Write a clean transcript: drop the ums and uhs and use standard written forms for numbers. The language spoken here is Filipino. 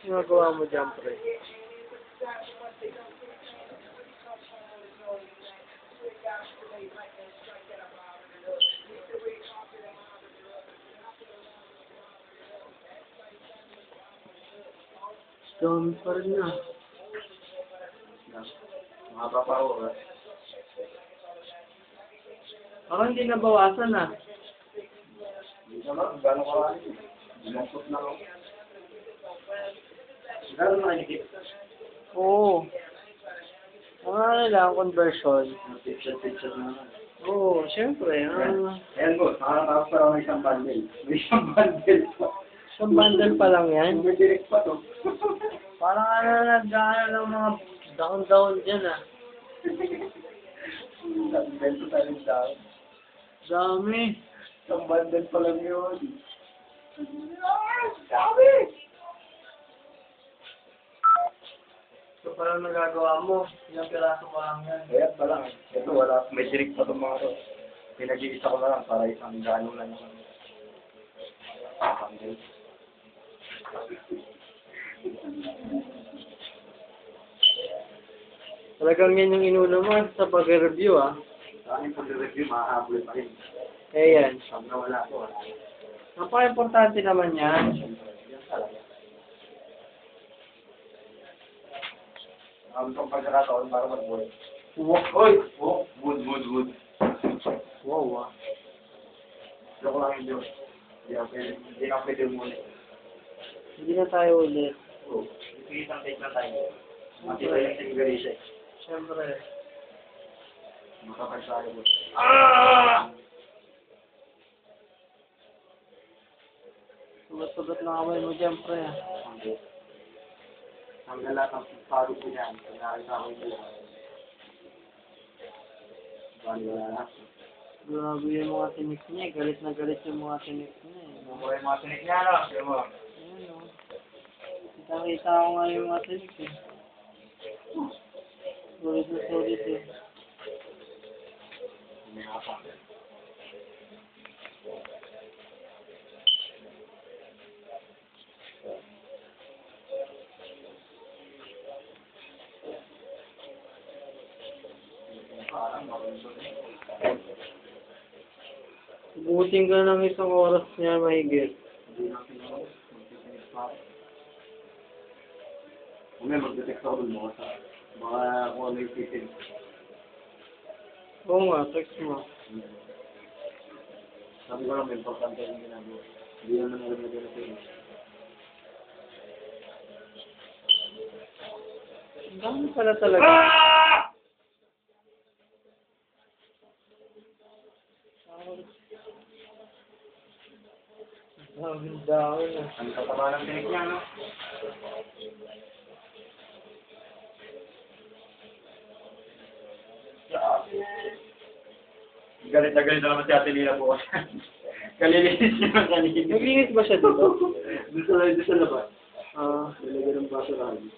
Ginagawa mo dyan, pre? Dami pa rin na. Mahaba pa oras. Ako hindi nabawasan ah. Hindi naman, gano'n karami. Binasot na ako. Gano'n nakikip? Oo. Ang ano lang, conversion. Picture na naman. Oo, syempre. Ayan mo, nakakatakas pa lang ng isang bundle. May isang bundle pa. Isang bundle pa lang yan. May direct pa to. Parang ano nag-ano ng mga down-down dyan ah. Bento tayo down. Dami. Isang bundle pa lang yun. Dami! So parang nagagawa mo, ilang piraso pa lang yan. Ayan pa lang. Ito wala. May direct pa itong mga to. Pinag-iisa ko na lang para isang gano'n lang yung bundle. Talagang yan yung inuna mo sa pag-review ah. Sa akin pag-review, maahabol pa rin. Eh yan. Pag nawala ko, wala. Napaka-importante naman yan. Yan talaga. Ang itong pagkakataon para mag-wood. Oy! Oh! Wood. Wow ah. Joke lang yun yun. Hindi na pwede muli. Hindi na tayo ulit. Oo. Isang take na tayo. Matibay yung sigurisa. Siyempre. Makapagsayo mo. Sugat-sugat na kamay mo dyan, pre ah. Ang lahat ng pagod ko yan. Nakakita ko yung wala na. Grabe yung mga tinik niya. Galit na galit yung mga tinik niya. Bumuhay yung mga tinik niya, no? Sige mo. Ayan o. Kita-kita ko nga yung mga tinik eh. Sulit na sulit eh. Hindi nga pa. Buting ka ng isang oras niya mahigit. May mag-detect ako dun mga kung ano yung titin. Oo nga, text mo. Sabi ko lang may importante yung ginagawa. Hindi naman nalagay na titin. Ang dami pala talaga. Ang dami na. Ang katama ng tinik niya, no? Galit na naman si Ate Lila po. Kalilinis niya ng kanina. Naglinis ba siya dito? Doon sa labas. Ah. Nilagay ng baso lang.